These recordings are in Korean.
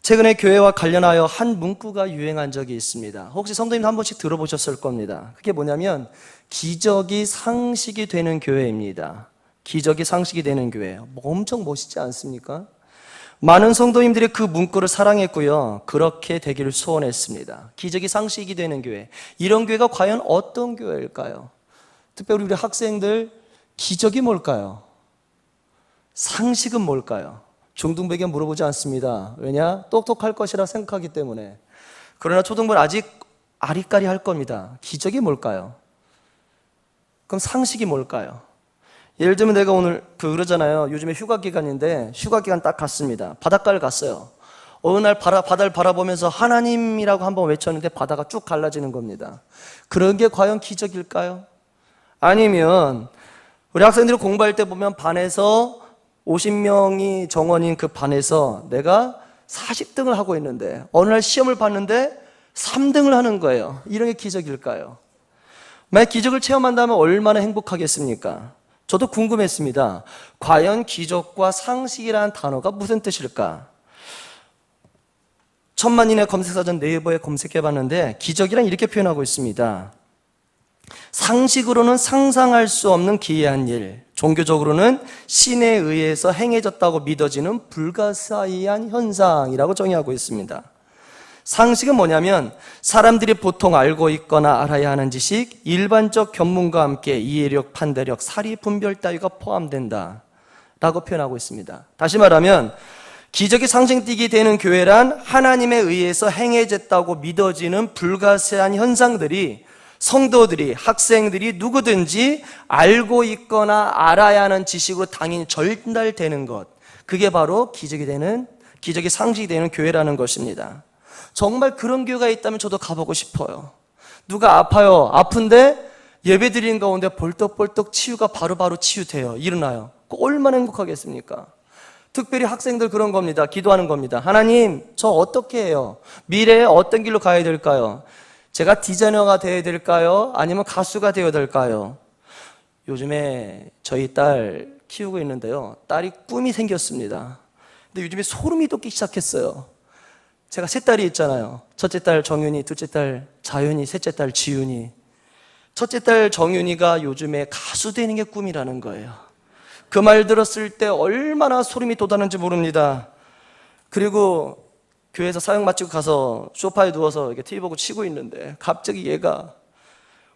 최근에 교회와 관련하여 한 문구가 유행한 적이 있습니다. 혹시 성도님도 한 번씩 들어보셨을 겁니다. 그게 뭐냐면 기적이 상식이 되는 교회입니다. 기적이 상식이 되는 교회. 엄청 멋있지 않습니까? 많은 성도님들이 그 문구를 사랑했고요, 그렇게 되기를 소원했습니다. 기적이 상식이 되는 교회. 이런 교회가 과연 어떤 교회일까요? 특별히 우리 학생들, 기적이 뭘까요? 상식은 뭘까요? 중등부에게 물어보지 않습니다. 왜냐? 똑똑할 것이라 생각하기 때문에. 그러나 초등부는 아직 아리까리 할 겁니다. 기적이 뭘까요? 그럼 상식이 뭘까요? 예를 들면 내가 오늘 그러잖아요. 요즘에 휴가 기간인데 휴가 기간 딱 갔습니다. 바닷가를 갔어요. 어느 날 바다를 바라보면서 하나님이라고 한번 외쳤는데 바다가 쭉 갈라지는 겁니다. 그런 게 과연 기적일까요? 아니면 우리 학생들이 공부할 때 보면 반에서 50명이 정원인 그 반에서 내가 40등을 하고 있는데 어느 날 시험을 봤는데 3등을 하는 거예요. 이런 게 기적일까요? 만약 기적을 체험한다면 얼마나 행복하겠습니까? 저도 궁금했습니다. 과연 기적과 상식이라는 단어가 무슨 뜻일까? 천만인의 검색사전 네이버에 검색해봤는데 기적이란 이렇게 표현하고 있습니다. 상식으로는 상상할 수 없는 기이한 일, 종교적으로는 신에 의해서 행해졌다고 믿어지는 불가사의한 현상이라고 정의하고 있습니다. 상식은 뭐냐면 사람들이 보통 알고 있거나 알아야 하는 지식, 일반적 견문과 함께 이해력, 판단력, 사리, 분별 따위가 포함된다 라고 표현하고 있습니다. 다시 말하면 기적이 상징되게 되는 교회란 하나님에 의해서 행해졌다고 믿어지는 불가사의한 현상들이 성도들이, 학생들이 누구든지 알고 있거나 알아야 하는 지식으로 당연히 전달되는 것, 그게 바로 기적이 상식이 되는 교회라는 것입니다. 정말 그런 교회가 있다면 저도 가보고 싶어요. 누가 아파요. 아픈데 예배 드리는 가운데 벌떡벌떡 치유가 바로바로 치유돼요. 일어나요. 얼마나 행복하겠습니까? 특별히 학생들 그런 겁니다. 기도하는 겁니다. 하나님, 저 어떻게 해요? 미래에 어떤 길로 가야 될까요? 제가 디자이너가 되어야 될까요? 아니면 가수가 되어야 될까요? 요즘에 저희 딸 키우고 있는데요, 딸이 꿈이 생겼습니다. 근데 요즘에 소름이 돋기 시작했어요. 제가 세 딸이 있잖아요. 첫째 딸 정윤이, 둘째 딸 자윤이, 셋째 딸 지윤이. 첫째 딸 정윤이가 요즘에 가수 되는 게 꿈이라는 거예요. 그 말 들었을 때 얼마나 소름이 돋았는지 모릅니다. 그리고 교회에서 사역 마치고 가서 소파에 누워서 이렇게 TV 보고 치고 있는데 갑자기 얘가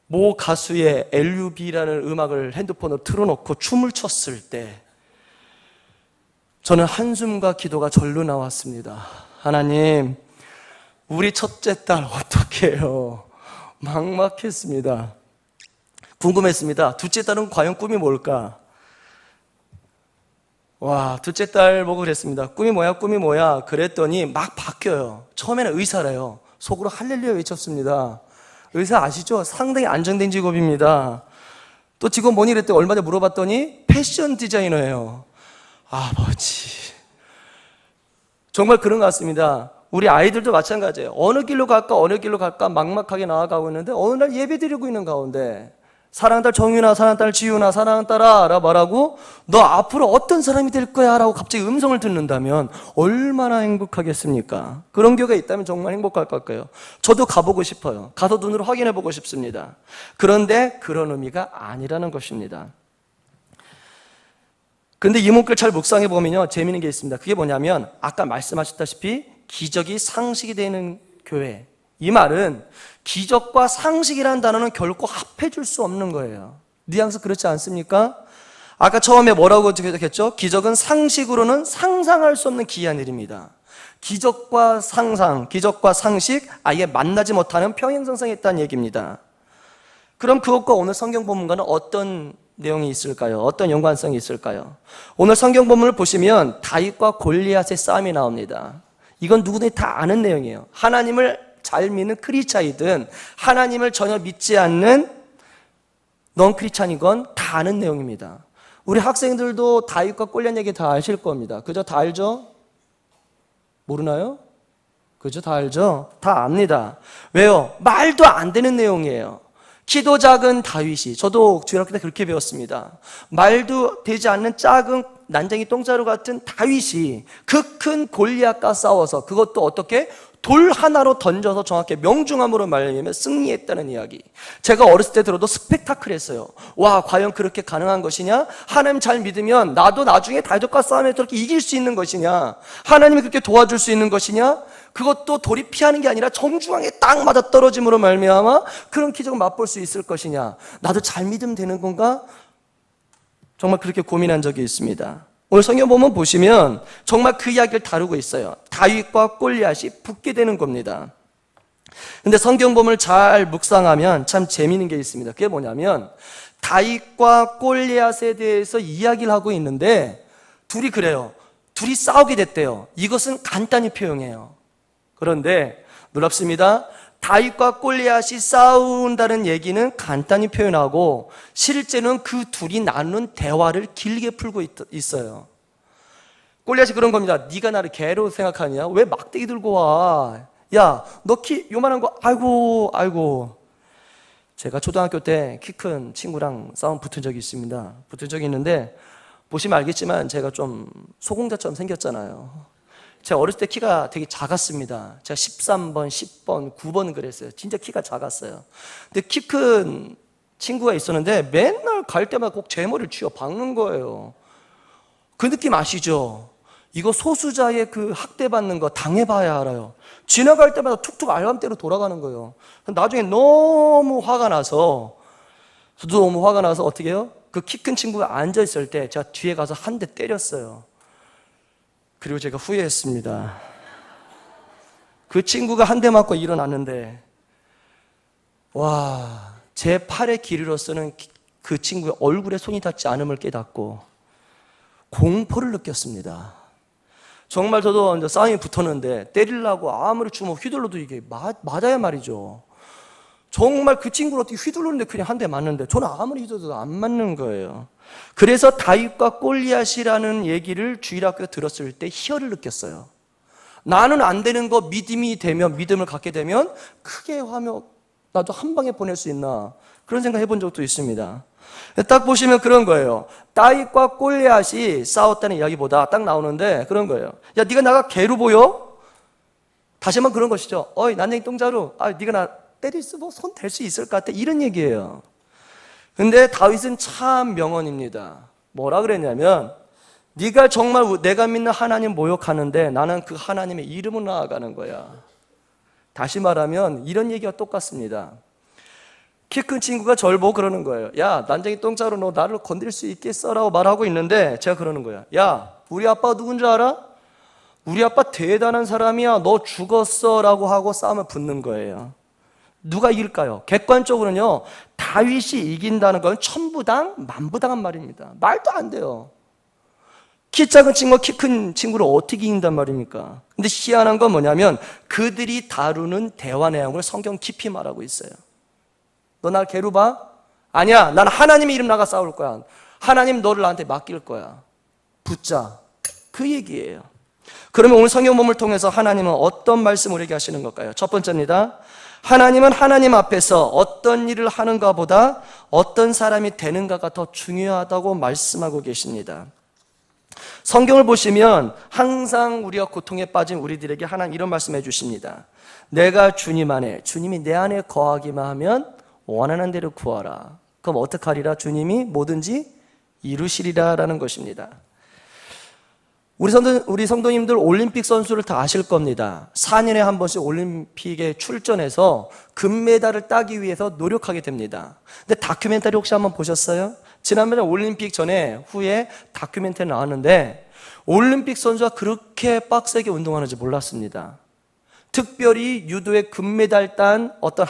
모 가수의 LUB라는 음악을 핸드폰으로 틀어놓고 춤을 췄을 때 저는 한숨과 기도가 절로 나왔습니다. 하나님, 우리 첫째 딸 어떻게 해요? 막막했습니다. 궁금했습니다. 둘째 딸은 과연 꿈이 뭘까? 와, 둘째 딸 보고 그랬습니다. 꿈이 뭐야? 그랬더니 막 바뀌어요. 처음에는 의사래요. 속으로 할렐루야 외쳤습니다. 의사 아시죠? 상당히 안정된 직업입니다. 또 직업 뭐니? 그랬더니 얼마 전에 물어봤더니 패션 디자이너예요. 아버지, 정말 그런 것 같습니다. 우리 아이들도 마찬가지예요. 어느 길로 갈까 막막하게 나아가고 있는데 어느 날 예배 드리고 있는 가운데 사랑하는 딸 정윤아, 사랑하는 딸 지윤아, 사랑하는 딸아 라고 말하고 너 앞으로 어떤 사람이 될 거야 라고 갑자기 음성을 듣는다면 얼마나 행복하겠습니까? 그런 교회가 있다면 정말 행복할 것 같아요. 저도 가보고 싶어요. 가서 눈으로 확인해 보고 싶습니다. 그런데 그런 의미가 아니라는 것입니다. 근데 이 문구를 잘 묵상해 보면요, 재미있는 게 있습니다. 그게 뭐냐면 아까 말씀하셨다시피 기적이 상식이 되는 교회, 이 말은 기적과 상식이라는 단어는 결코 합해줄 수 없는 거예요. 뉘앙스 그렇지 않습니까? 아까 처음에 뭐라고 했죠? 기적은 상식으로는 상상할 수 없는 기이한 일입니다. 기적과 상상, 기적과 상식 아예 만나지 못하는 평행선상에 있다는 얘기입니다. 그럼 그것과 오늘 성경 본문과는 어떤 내용이 있을까요? 어떤 연관성이 있을까요? 오늘 성경 본문을 보시면 다윗과 골리앗의 싸움이 나옵니다. 이건 누구든지 다 아는 내용이에요. 하나님을 잘 믿는 크리스찬이든 하나님을 전혀 믿지 않는 넌 크리스찬이건 다 아는 내용입니다. 우리 학생들도 다윗과 골리앗 얘기 다 아실 겁니다. 그죠? 다 알죠? 모르나요? 그죠? 다 알죠? 다 압니다. 왜요? 말도 안 되는 내용이에요. 키도 작은 다윗이, 저도 중학교 때 그렇게 배웠습니다. 말도 되지 않는 작은 난쟁이 똥자루 같은 다윗이 그 큰 골리앗과 싸워서 그것도 어떻게? 돌 하나로 던져서 정확히 명중함으로 말미암아 승리했다는 이야기. 제가 어렸을 때 들어도 스펙타클했어요. 와, 과연 그렇게 가능한 것이냐? 하나님 잘 믿으면 나도 나중에 다윗과 싸움에서 그렇게 이길 수 있는 것이냐? 하나님이 그렇게 도와줄 수 있는 것이냐? 그것도 돌이 피하는 게 아니라 정중앙에 딱 맞아 떨어짐으로 말미암아 그런 기적을 맛볼 수 있을 것이냐? 나도 잘 믿으면 되는 건가? 정말 그렇게 고민한 적이 있습니다. 오늘 성경 보면 보시면 정말 그 이야기를 다루고 있어요. 다윗과 골리앗이 붙게 되는 겁니다. 근데 성경 본문을 잘 묵상하면 참 재미있는 게 있습니다. 그게 뭐냐면 다윗과 골리앗에 대해서 이야기를 하고 있는데 둘이 그래요. 둘이 싸우게 됐대요. 이것은 간단히 표현해요. 그런데 놀랍습니다. 다윗과 골리앗이 싸운다는 얘기는 간단히 표현하고 실제는 그 둘이 나누는 대화를 길게 풀고 있어요. 골리앗이 그런 겁니다. 네가 나를 개로 생각하냐? 왜 막대기 들고 와? 야, 너 키 요만한 거 아이고. 제가 초등학교 때 키 큰 친구랑 싸움 붙은 적이 있습니다. 붙은 적이 있는데 보시면 알겠지만 제가 좀 소공자처럼 생겼잖아요. 제가 어렸을 때 키가 되게 작았습니다. 제가 13번, 10번, 9번 그랬어요. 진짜 키가 작았어요. 근데 키 큰 친구가 있었는데 맨날 갈 때마다 꼭 제 머리를 쥐어 박는 거예요. 그 느낌 아시죠? 이거 소수자의 그 학대받는 거 당해봐야 알아요. 지나갈 때마다 툭툭 알람대로 돌아가는 거예요. 나중에 너무 화가 나서 어떻게 해요? 그 키 큰 친구가 앉아있을 때 제가 뒤에 가서 한 대 때렸어요. 그리고 제가 후회했습니다. 그 친구가 한 대 맞고 일어났는데 와, 제 팔의 길이로서는 그 친구의 얼굴에 손이 닿지 않음을 깨닫고 공포를 느꼈습니다. 정말 저도 이제 싸움이 붙었는데 때리려고 아무리 주먹 휘둘러도 이게 맞아야 말이죠. 정말 그 친구를 어떻게 휘둘르는데 그냥 한 대 맞는데 저는 아무리 휘둘러도 안 맞는 거예요. 그래서 다윗과 골리앗이라는 얘기를 주일학교에 들었을 때 희열을 느꼈어요. 나는 안 되는 거 믿음을 갖게 되면 크게 하며 나도 한 방에 보낼 수 있나 그런 생각 해본 적도 있습니다. 딱 보시면 그런 거예요. 다윗과 골리앗이 싸웠다는 이야기보다 딱 나오는데 그런 거예요. 야, 네가 나가 개로 보여? 다시 한번 그런 것이죠. 어이, 난쟁이 똥자루. 네가 나 때릴 수 손 댈 수 있을 것 같아. 이런 얘기예요. 근데 다윗은 참 명언입니다. 뭐라 그랬냐면 네가 정말 내가 믿는 하나님 모욕하는데 나는 그 하나님의 이름을 나아가는 거야. 다시 말하면 이런 얘기가 똑같습니다. 키 큰 친구가 저를 보고 그러는 거예요. 야, 난쟁이 똥자루 너 나를 건드릴 수 있겠어? 라고 말하고 있는데 제가 그러는 거야. 야, 우리 아빠 누군지 알아? 우리 아빠 대단한 사람이야. 너 죽었어 라고 하고 싸움을 붙는 거예요. 누가 이길까요? 객관적으로는요, 다윗이 이긴다는 건 천부당 만부당한 말입니다. 말도 안 돼요. 키 작은 친구가 키 큰 친구를 어떻게 이긴단 말입니까? 근데 희한한 건 뭐냐면 그들이 다루는 대화 내용을 성경 깊이 말하고 있어요. 너 날 개로 봐? 아니야, 난 하나님의 이름 나가 싸울 거야. 하나님 너를 나한테 맡길 거야. 붙자. 그 얘기예요. 그러면 오늘 성경 본문을 통해서 하나님은 어떤 말씀을 우리에게 하시는 걸까요? 첫 번째입니다. 하나님은 하나님 앞에서 어떤 일을 하는가 보다 어떤 사람이 되는가가 더 중요하다고 말씀하고 계십니다. 성경을 보시면 항상 우리가 고통에 빠진 우리들에게 하나님 이런 말씀해 주십니다. 내가 주님 안에, 주님이 내 안에 거하기만 하면 원하는 대로 구하라. 그럼 어떡하리라? 주님이 뭐든지 이루시리라 라는 것입니다. 우리 성도님들 올림픽 선수를 다 아실 겁니다. 4년에 한 번씩 올림픽에 출전해서 금메달을 따기 위해서 노력하게 됩니다. 근데 다큐멘터리 혹시 한번 보셨어요? 지난번에 올림픽 전에 후에 다큐멘터리 나왔는데 올림픽 선수가 그렇게 빡세게 운동하는지 몰랐습니다. 특별히 유도의 금메달 딴 어떤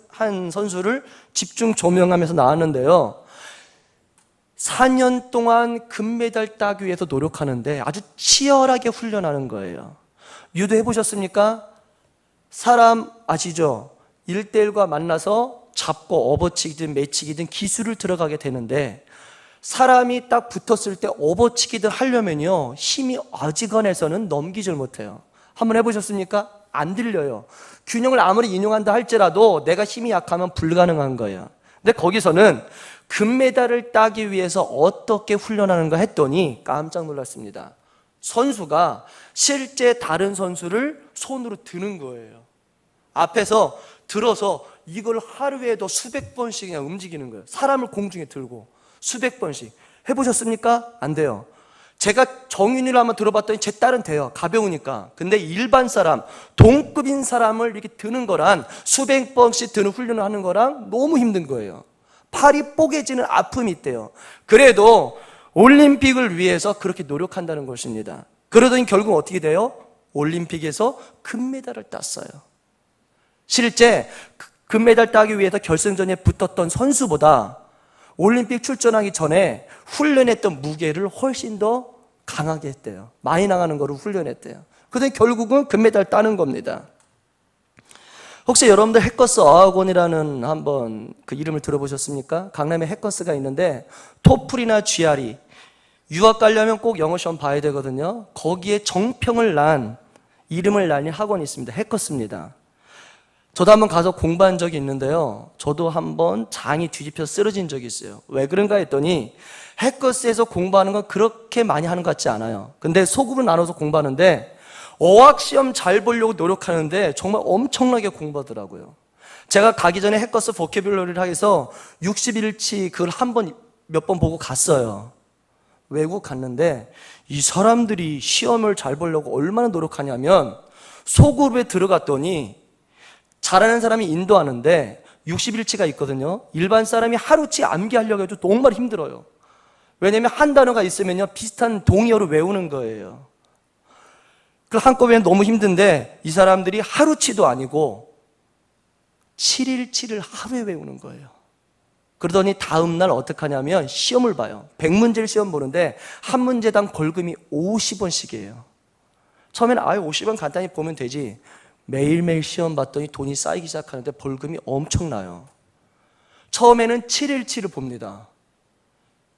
한 선수를 집중 조명하면서 나왔는데요. 4년 동안 금메달 따기 위해서 노력하는데 아주 치열하게 훈련하는 거예요. 유도 해보셨습니까? 사람 아시죠? 1대1과 만나서 잡고 업어치기든 매치기든 기술을 들어가게 되는데 사람이 딱 붙었을 때 업어치기든 하려면요 힘이 어지간해서는 넘기질 못해요. 한번 해보셨습니까? 안 들려요. 균형을 아무리 인용한다 할지라도 내가 힘이 약하면 불가능한 거예요. 근데 거기서는 금메달을 따기 위해서 어떻게 훈련하는가 했더니 깜짝 놀랐습니다. 선수가 실제 다른 선수를 손으로 드는 거예요. 앞에서 들어서 이걸 하루에도 수백 번씩 그냥 움직이는 거예요. 사람을 공중에 들고 수백 번씩. 해보셨습니까? 안 돼요. 제가 정윤이를 한번 들어봤더니 제 딸은 돼요. 가벼우니까. 근데 일반 사람, 동급인 사람을 이렇게 드는 거랑 수백 번씩 드는 훈련을 하는 거랑 너무 힘든 거예요. 팔이 뽀개지는 아픔이 있대요. 그래도 올림픽을 위해서 그렇게 노력한다는 것입니다. 그러더니 결국 어떻게 돼요? 올림픽에서 금메달을 땄어요. 실제 금메달 따기 위해서 결승전에 붙었던 선수보다 올림픽 출전하기 전에 훈련했던 무게를 훨씬 더 강하게 했대요. 많이 나가는 거를 훈련했대요. 그러더니 결국은 금메달 따는 겁니다. 혹시 여러분들 해커스 어학원이라는 한번 그 이름을 들어보셨습니까? 강남에 해커스가 있는데 토플이나 GRE 유학 가려면 꼭 영어 시험 봐야 되거든요. 거기에 정평을 난 이름을 날린 학원이 있습니다. 해커스입니다. 저도 한번 가서 공부한 적이 있는데요. 저도 한번 장이 뒤집혀 쓰러진 적이 있어요. 왜 그런가 했더니 해커스에서 공부하는 건 그렇게 많이 하는 것 같지 않아요. 근데 소그룹을 나눠서 공부하는데 어학시험 잘 보려고 노력하는데 정말 엄청나게 공부하더라고요. 제가 가기 전에 해커스 보캐뷸러리를 해서 61치 그걸 몇 번 보고 갔어요. 외국 갔는데 이 사람들이 시험을 잘 보려고 얼마나 노력하냐면 소그룹에 들어갔더니 잘하는 사람이 인도하는데 61치가 있거든요. 일반 사람이 하루치 암기하려고 해도 정말 힘들어요. 왜냐면 한 단어가 있으면요 비슷한 동의어를 외우는 거예요. 그 한꺼번에 너무 힘든데 이 사람들이 하루치도 아니고 7일치를 하루에 외우는 거예요. 그러더니 다음날 어떻게 하냐면 시험을 봐요. 100문제를 시험 보는데 한 문제당 벌금이 50원씩이에요. 처음에는 50원 간단히 보면 되지. 매일매일 시험 봤더니 돈이 쌓이기 시작하는데 벌금이 엄청나요. 처음에는 7일치를 봅니다.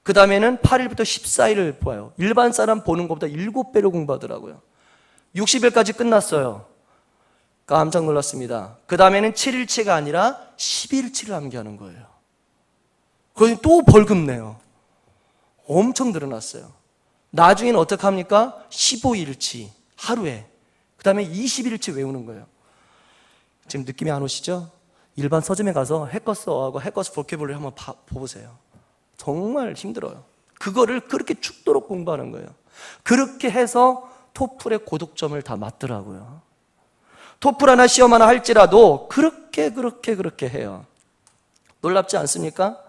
그 다음에는 8일부터 14일을 봐요. 일반 사람 보는 것보다 7배로 공부하더라고요. 60일까지 끝났어요. 깜짝 놀랐습니다. 그 다음에는 7일치가 아니라 11일치를 암기하는 거예요. 그러니 또 벌금 내요. 엄청 늘어났어요. 나중에는 어떻게 합니까? 15일치 하루에. 그 다음에 21일치 외우는 거예요. 지금 느낌이 안 오시죠? 일반 서점에 가서 해커스어하고 해커스 보캐블러리 한번 보세요. 정말 힘들어요. 그거를 그렇게 죽도록 공부하는 거예요. 그렇게 해서 토플의 고득점을 다 맞더라고요. 토플 하나 시험 하나 할지라도 그렇게 해요. 놀랍지 않습니까?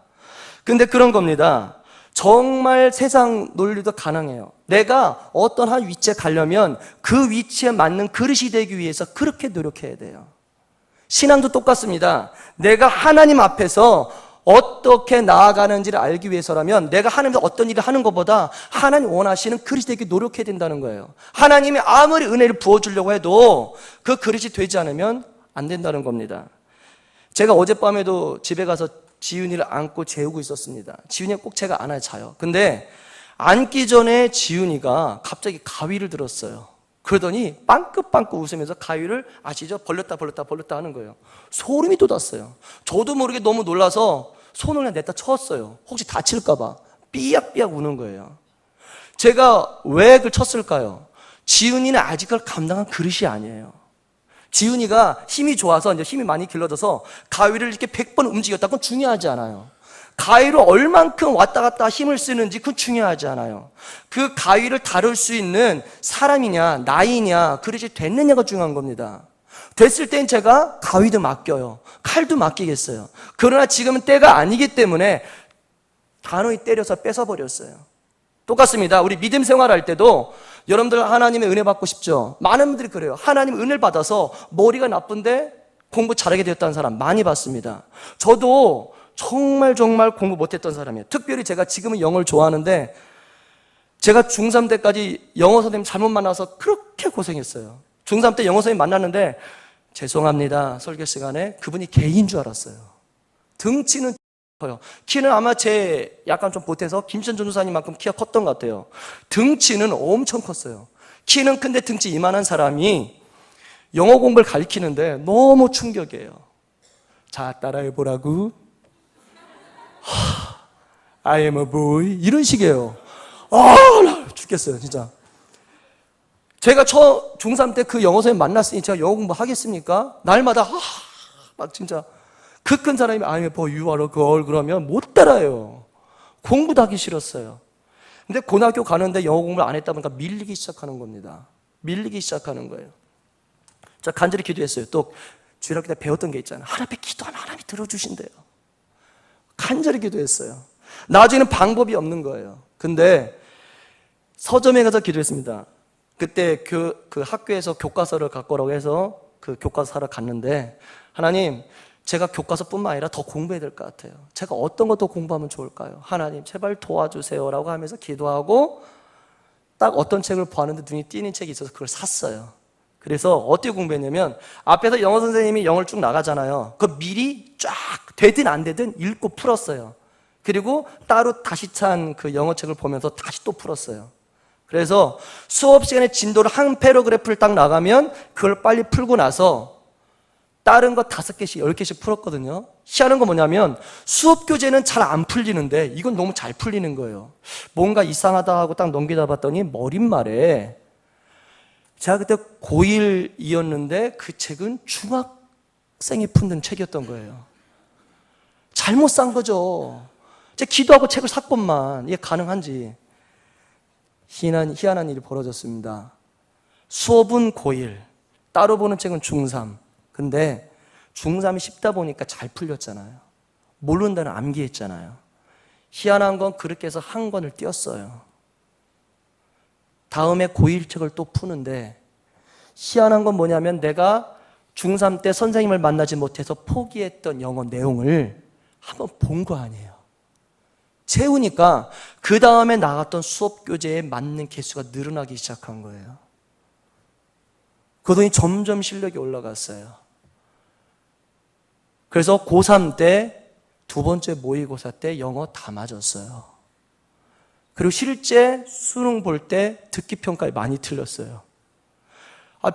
근데 그런 겁니다. 정말 세상 논리도 가능해요. 내가 어떤 한 위치에 가려면 그 위치에 맞는 그릇이 되기 위해서 그렇게 노력해야 돼요. 신앙도 똑같습니다. 내가 하나님 앞에서 어떻게 나아가는지를 알기 위해서라면 내가 하나님께 어떤 일을 하는 것보다 하나님 원하시는 그릇이 되기 노력해야 된다는 거예요. 하나님이 아무리 은혜를 부어주려고 해도 그 그릇이 되지 않으면 안 된다는 겁니다. 제가 어젯밤에도 집에 가서 지윤이를 안고 재우고 있었습니다. 지윤이가 꼭 제가 안아야 자요. 근데 앉기 전에 지윤이가 갑자기 가위를 들었어요. 그러더니 빵긋빵긋 웃으면서 가위를 아시죠? 벌렸다 하는 거예요. 소름이 돋았어요. 저도 모르게 너무 놀라서 손을 그냥 냈다 쳤어요. 혹시 다칠까봐 삐약삐약 우는 거예요. 제가 왜 그걸 쳤을까요? 지윤이는 아직 그걸 감당한 그릇이 아니에요. 지훈이가 힘이 좋아서 이제 힘이 많이 길러져서 가위를 이렇게 100번 움직였다. 그건 중요하지 않아요. 가위로 얼만큼 왔다 갔다 힘을 쓰는지 그건 중요하지 않아요. 그 가위를 다룰 수 있는 사람이냐, 나이냐, 그릇이 됐느냐가 중요한 겁니다. 됐을 땐 제가 가위도 맡겨요. 칼도 맡기겠어요. 그러나 지금은 때가 아니기 때문에 단호히 때려서 뺏어버렸어요. 똑같습니다. 우리 믿음 생활할 때도 여러분들 하나님의 은혜 받고 싶죠? 많은 분들이 그래요. 하나님 은혜를 받아서 머리가 나쁜데 공부 잘하게 되었다는 사람 많이 봤습니다. 저도 정말 공부 못했던 사람이에요. 특별히 제가 지금은 영어를 좋아하는데 제가 중3 때까지 영어 선생님 잘못 만나서 그렇게 고생했어요. 중3 때 영어 선생님 만났는데 죄송합니다. 설교 시간에 그분이 개인 줄 알았어요. 등치는 커요. 키는 아마 제 약간 좀 보태서 김천 전도사님만큼 키가 컸던 것 같아요. 등치는 엄청 컸어요. 키는 큰데 등치 이만한 사람이 영어 공부를 가르치는데 너무 충격이에요. 자, 따라해보라고. I am a boy. 이런 식이에요. 나 죽겠어요, 진짜. 제가 중3 때 그 영어 선생님 만났으니 제가 영어 공부 하겠습니까? 날마다, 막 진짜. 그 큰 사람이 I am a boy, you are a girl 그러면 못 따라요. 공부도 하기 싫었어요. 근데 고등학교 가는데 영어 공부를 안 했다 보니까 밀리기 시작하는 겁니다. 밀리기 시작하는 거예요. 자, 간절히 기도했어요. 또 주일학교 때 배웠던 게 있잖아요. 하나님 앞에 기도하면 하나님이 들어주신대요. 간절히 기도했어요. 나중에는 방법이 없는 거예요. 근데 서점에 가서 기도했습니다. 그때 그 학교에서 교과서를 갖고 오라고 해서 그 교과서 사러 갔는데, 하나님, 제가 교과서뿐만 아니라 더 공부해야 될 것 같아요. 제가 어떤 것도 공부하면 좋을까요? 하나님 제발 도와주세요 라고 하면서 기도하고 딱 어떤 책을 보았는데 눈이 띄는 책이 있어서 그걸 샀어요. 그래서 어떻게 공부했냐면, 앞에서 영어 선생님이 영어를 쭉 나가잖아요. 그 미리 쫙 되든 안 되든 읽고 풀었어요. 그리고 따로 다시 찬 그 영어 책을 보면서 다시 또 풀었어요. 그래서 수업 시간에 진도를 한 패러그래프를 딱 나가면 그걸 빨리 풀고 나서 다른 거 5개씩 10개씩 풀었거든요. 희한한 건 뭐냐면 수업 교재는 잘 안 풀리는데 이건 너무 잘 풀리는 거예요. 뭔가 이상하다 하고 딱 넘기다 봤더니 머릿말에, 제가 그때 고1이었는데 그 책은 중학생이 푸는 책이었던 거예요. 잘못 산 거죠. 제가 기도하고 책을 샀건만 이게 가능한지. 희한한 일이 벌어졌습니다. 수업은 고1, 따로 보는 책은 중3. 근데 중3이 쉽다 보니까 잘 풀렸잖아요. 모른다는 암기했잖아요. 희한한 건 그렇게 해서 한 권을 띄었어요. 다음에 고1 책을 또 푸는데, 희한한 건 뭐냐면 내가 중3 때 선생님을 만나지 못해서 포기했던 영어 내용을 한번 본 거 아니에요. 채우니까 그 다음에 나갔던 수업 교재에 맞는 개수가 늘어나기 시작한 거예요. 그러더니 점점 실력이 올라갔어요. 그래서 고3 때 두 번째 모의고사 때 영어 다 맞았어요. 그리고 실제 수능 볼 때 듣기 평가에 많이 틀렸어요.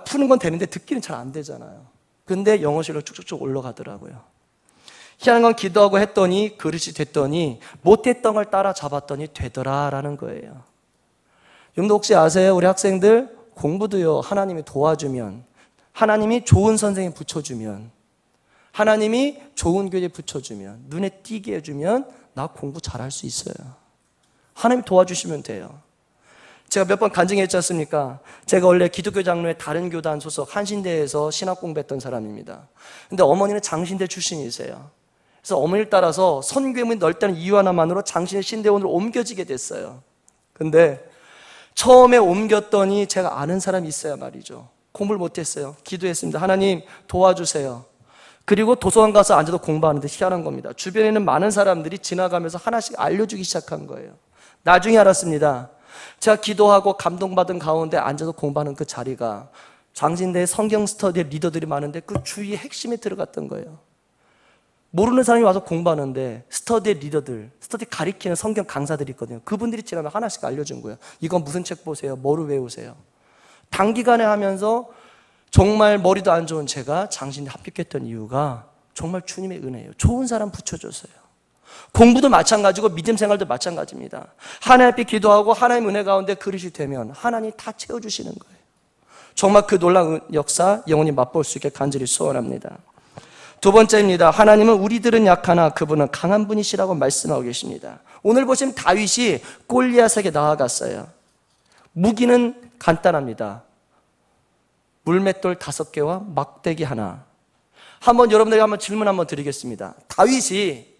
푸는 건 되는데 듣기는 잘 안 되잖아요. 근데 영어 실력 쭉쭉쭉 올라가더라고요. 희한한 건 기도하고 했더니 그릇이 됐더니 못했던 걸 따라잡았더니 되더라라는 거예요. 여러분도 혹시 아세요? 우리 학생들 공부도요, 하나님이 도와주면, 하나님이 좋은 선생님 붙여주면, 하나님이 좋은 교재 붙여주면, 눈에 띄게 해주면 나 공부 잘할 수 있어요. 하나님이 도와주시면 돼요. 제가 몇 번 간증했지 않습니까? 제가 원래 기독교 장로의 다른 교단 소속 한신대에서 신학 공부했던 사람입니다. 근데 어머니는 장신대 출신이세요. 그래서 어머니를 따라서 선교문이 넓다는 이유 하나만으로 장신의 신대원으로 옮겨지게 됐어요. 근데 처음에 옮겼더니 제가 아는 사람이 있어야 말이죠. 공부를 못했어요. 기도했습니다. 하나님 도와주세요. 그리고 도서관 가서 앉아서 공부하는데 희한한 겁니다. 주변에는 많은 사람들이 지나가면서 하나씩 알려주기 시작한 거예요. 나중에 알았습니다. 제가 기도하고 감동받은 가운데 앉아서 공부하는 그 자리가 장신대의 성경 스터디 리더들이 많은데 그 주위의 핵심에 들어갔던 거예요. 모르는 사람이 와서 공부하는데 스터디 리더들, 스터디 가리키는 성경 강사들이 있거든요. 그분들이 지나면 하나씩 알려준 거예요. 이건 무슨 책 보세요? 뭐를 외우세요? 단기간에 하면서 정말 머리도 안 좋은 제가 장신대 합격했던 이유가 정말 주님의 은혜예요. 좋은 사람 붙여줬어요. 공부도 마찬가지고 믿음 생활도 마찬가지입니다. 하나님 앞에 기도하고 하나님 은혜 가운데 그릇이 되면 하나님이 다 채워주시는 거예요. 정말 그 놀라운 역사 영원히 맛볼 수 있게 간절히 소원합니다. 두 번째입니다. 하나님은 우리들은 약하나 그분은 강한 분이시라고 말씀하고 계십니다. 오늘 보시면 다윗이 골리앗에게 나아갔어요. 무기는 간단합니다. 물맷돌 5개와 막대기 하나. 여러분들에게 한번 질문 한번 드리겠습니다. 다윗이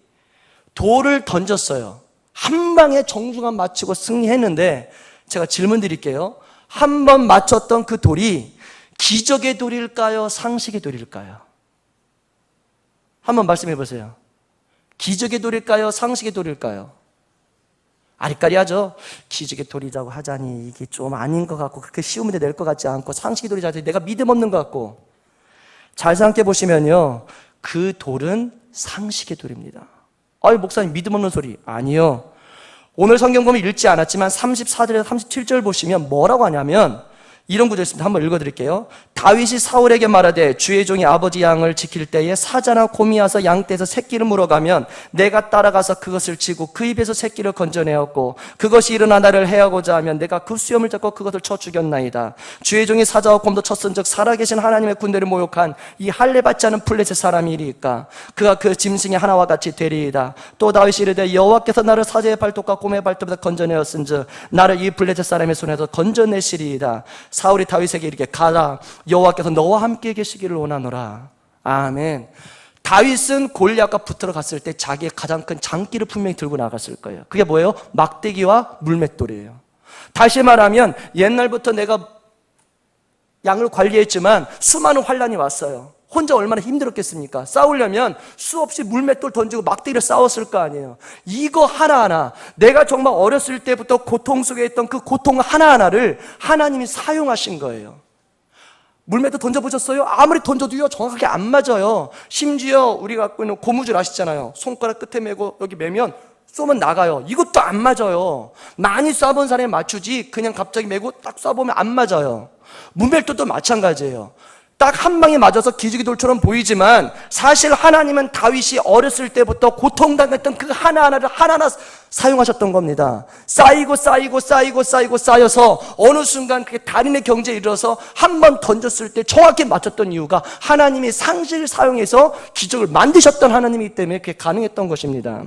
돌을 던졌어요. 한 방에 정중한 맞추고 승리했는데, 제가 질문 드릴게요. 한 번 맞췄던 그 돌이 기적의 돌일까요? 상식의 돌일까요? 한번 말씀해 보세요. 기적의 돌일까요? 상식의 돌일까요? 아리까리하죠. 기적의 돌이라고 하자니 이게 좀 아닌 것 같고 그렇게 쉬운 문제 낼 것 같지 않고 상식의 돌이라고 내가 믿음 없는 것 같고. 잘 생각해 보시면요, 그 돌은 상식의 돌입니다. 목사님 믿음 없는 소리. 아니요. 오늘 성경 보면 읽지 않았지만 34절에서 37절 보시면 뭐라고 하냐면 이런 구절 있습니다. 한번 읽어드릴게요. 다윗이 사울에게 말하되 주의 종이 아버지 양을 지킬 때에 사자나 곰이 와서 양떼에서 새끼를 물어가면 내가 따라가서 그것을 치고 그 입에서 새끼를 건져내었고 그것이 일어나 나를 해하고자 하면 내가 그 수염을 잡고 그것을 쳐 죽였나이다. 주의 종이 사자와 곰도 쳤은즉 살아계신 하나님의 군대를 모욕한 이 할례받지 않은 블레셋 사람이리까 그가 그 짐승의 하나와 같이 되리이다. 또 다윗이 이르되 여호와께서 나를 사자의 발톱과 곰의 발톱에서 건져내었은즉 나를 이 블레셋 사람의 손에서 건져내시리이다. 사울이 다윗에게 이렇게 가라 여호와께서 너와 함께 계시기를 원하노라. 아멘. 다윗은 골리앗과 붙으러 갔을 때 자기의 가장 큰 장기를 분명히 들고 나갔을 거예요. 그게 뭐예요? 막대기와 물맷돌이에요. 다시 말하면 옛날부터 내가 양을 관리했지만 수많은 환란이 왔어요. 혼자 얼마나 힘들었겠습니까? 싸우려면 수없이 물맷돌 던지고 막대기를 싸웠을 거 아니에요. 이거 하나하나 내가 정말 어렸을 때부터 고통 속에 있던 그 고통 하나하나를 하나님이 사용하신 거예요. 물맷돌 던져보셨어요? 아무리 던져도요 정확하게 안 맞아요. 심지어 우리가 갖고 있는 고무줄 아시잖아요. 손가락 끝에 메고 여기 매면 쏘면 나가요. 이것도 안 맞아요. 많이 쏴본 사람이 맞추지 그냥 갑자기 메고 딱 쏴보면 안 맞아요. 물맷돌도 마찬가지예요. 딱 한 방에 맞아서 기지개돌처럼 보이지만 사실 하나님은 다윗이 어렸을 때부터 고통당했던 그 하나하나를 하나하나 사용하셨던 겁니다. 쌓여서 어느 순간 그게 달인의 경제에 이르러서 한 번 던졌을 때 정확히 맞췄던 이유가 하나님이 상식을 사용해서 기적을 만드셨던 하나님이기 때문에 그게 가능했던 것입니다.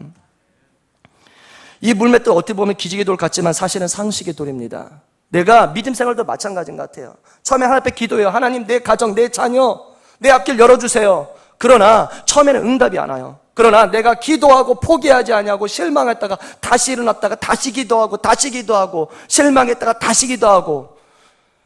이 물맷돌 어떻게 보면 기지개돌 같지만 사실은 상식의 돌입니다. 내가 믿음 생활도 마찬가지인 것 같아요. 처음에 하나님 앞에 기도해요. 하나님 내 가정, 내 자녀, 내 앞길 열어주세요. 그러나 처음에는 응답이 안 와요. 그러나 내가 기도하고 포기하지 아니하고 실망했다가 다시 일어났다가 다시 기도하고 실망했다가 다시 기도하고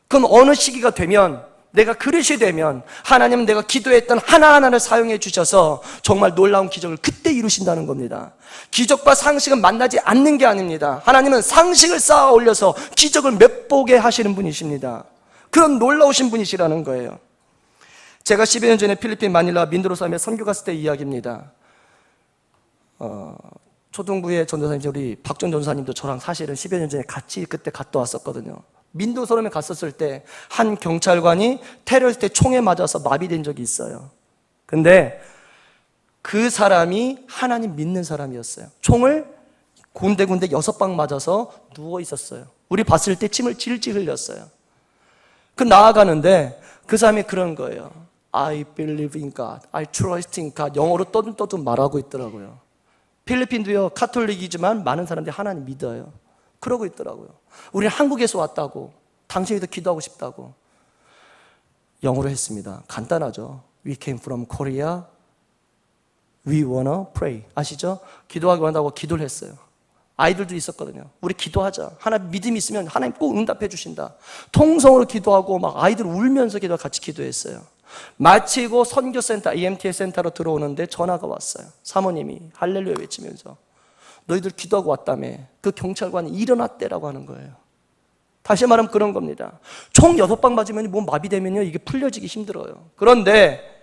그럼 어느 시기가 되면 내가 그릇이 되면 하나님은 내가 기도했던 하나하나를 사용해 주셔서 정말 놀라운 기적을 그때 이루신다는 겁니다. 기적과 상식은 만나지 않는 게 아닙니다. 하나님은 상식을 쌓아 올려서 기적을 몇 보게 하시는 분이십니다. 그런 놀라우신 분이시라는 거예요. 제가 10여 년 전에 필리핀 마닐라 민드로섬에 선교 갔을 때 이야기입니다. 초등부의 전도사님 우리 박전 전도사님도 저랑 사실은 10여 년 전에 같이 그때 갔다 왔었거든요. 민도소름에 갔었을 때 한 경찰관이 테러리스트 총에 맞아서 마비된 적이 있어요. 근데 그 사람이 하나님 믿는 사람이었어요. 총을 군데군데 6방 맞아서 누워 있었어요. 우리 봤을 때 침을 질질 흘렸어요. 그 나아가는데 그 사람이 그런 거예요. I believe in God, I trust in God. 영어로 떠듬떠듬 말하고 있더라고요. 필리핀도요 카톨릭이지만 많은 사람들이 하나님 믿어요. 그러고 있더라고요. 우리는 한국에서 왔다고, 당신이 더 기도하고 싶다고. 영어로 했습니다. 간단하죠. We came from Korea. We wanna pray. 아시죠? 기도하기 원한다고 기도를 했어요. 아이들도 있었거든요. 우리 기도하자. 하나님 믿음이 있으면 하나님 꼭 응답해 주신다. 통성으로 기도하고 막 아이들 울면서 같이 기도했어요. 마치고 선교센터, EMTS 센터로 들어오는데 전화가 왔어요. 사모님이 할렐루야 외치면서 너희들 기도하고 왔다며. 그 경찰관이 일어났대라고 하는 거예요. 다시 말하면 그런 겁니다. 총 6방 맞으면 몸 마비되면요 이게 풀려지기 힘들어요. 그런데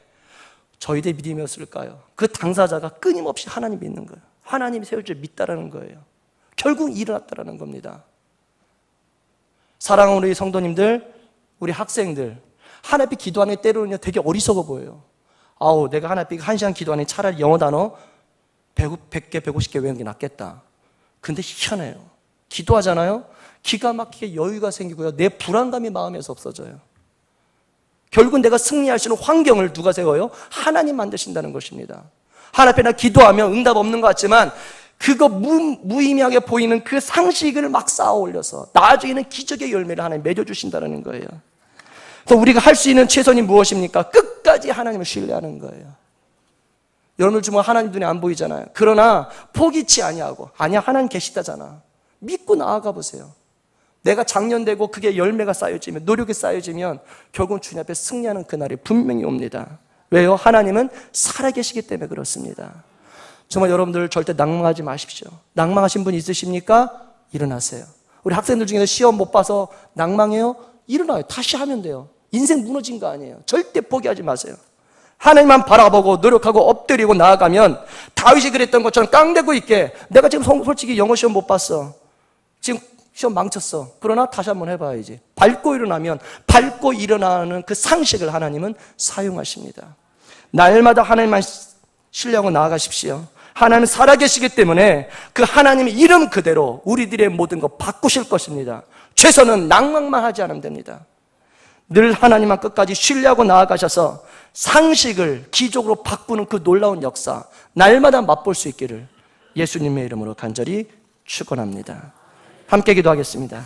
저희들의 믿음이었을까요? 그 당사자가 끊임없이 하나님 믿는 거예요. 하나님이 세울 줄 믿다라는 거예요. 결국 일어났다라는 겁니다. 사랑하는 우리 성도님들, 우리 학생들, 하나님 앞에 기도하는 때로는요 되게 어리석어 보여요. 아우 내가 하나님 앞에 1시간 기도하니 차라리 영어 단어 100개, 150개 외우는 게 낫겠다. 근데 희한해요. 기도하잖아요. 기가 막히게 여유가 생기고요. 내 불안감이 마음에서 없어져요. 결국 내가 승리할 수 있는 환경을 누가 세워요? 하나님 만드신다는 것입니다. 하나님 앞에 나 기도하면 응답 없는 것 같지만 그거 무의미하게 보이는 그 상식을 막 쌓아 올려서 나중에는 기적의 열매를 하나님 맺어주신다는 거예요. 그래서 우리가 할 수 있는 최선이 무엇입니까? 끝까지 하나님을 신뢰하는 거예요. 여러분들 주면 하나님 눈에 안 보이잖아요. 그러나 포기치 아니하고 아니야 하나님 계시다잖아. 믿고 나아가 보세요. 내가 장년되고 그게 열매가 쌓여지면 노력이 쌓여지면 결국은 주님 앞에 승리하는 그날이 분명히 옵니다. 왜요? 하나님은 살아계시기 때문에 그렇습니다. 정말 여러분들 절대 낭망하지 마십시오. 낭망하신 분 있으십니까? 일어나세요. 우리 학생들 중에서 시험 못 봐서 낭망해요? 일어나요. 다시 하면 돼요. 인생 무너진 거 아니에요. 절대 포기하지 마세요. 하나님만 바라보고 노력하고 엎드리고 나아가면 다윗이 그랬던 것처럼 깡대고 있게 내가 지금 솔직히 영어 시험 못 봤어. 지금 시험 망쳤어. 그러나 다시 한번 해봐야지. 밟고 일어나면 밟고 일어나는 그 상식을 하나님은 사용하십니다. 날마다 하나님만 신뢰하고 나아가십시오. 하나님은 살아계시기 때문에 그 하나님의 이름 그대로 우리들의 모든 것 바꾸실 것입니다. 최선은 낭망만 하지 않으면 됩니다. 늘 하나님만 끝까지 신뢰하고 나아가셔서 상식을 기적으로 바꾸는 그 놀라운 역사 날마다 맛볼 수 있기를 예수님의 이름으로 간절히 축원합니다. 함께 기도하겠습니다.